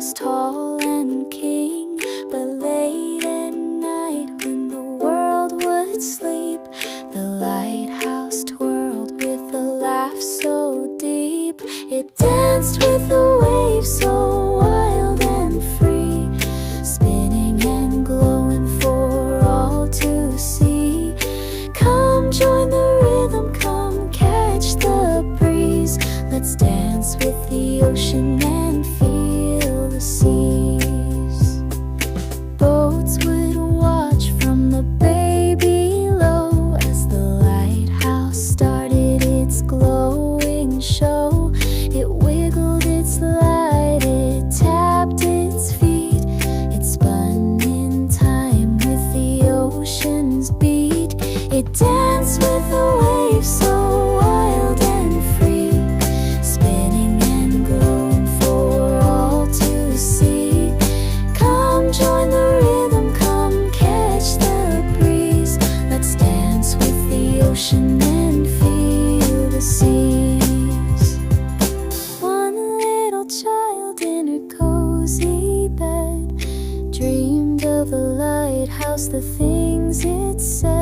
was tall and king. But late at night, when the world would sleep, the lighthouse twirled with a laugh so deep. It danced with the waves so wild and free, spinning and glowing for all to see. Come join the rhythm, come catch the breeze. Let's dance with the ocean and feel the seas. Boats would watch from the bay below as the lighthouse started its glowing show. It wiggled its light, it tapped its feet, it spun in time with the ocean's beat. It danced with the waves so wild and free, spinning and glowing for all to see. Come join the rhythm, come catch the breeze. Let's dance with the ocean and feel the seas. One little child in her cozy bed dreamed of a lighthouse, the things it said.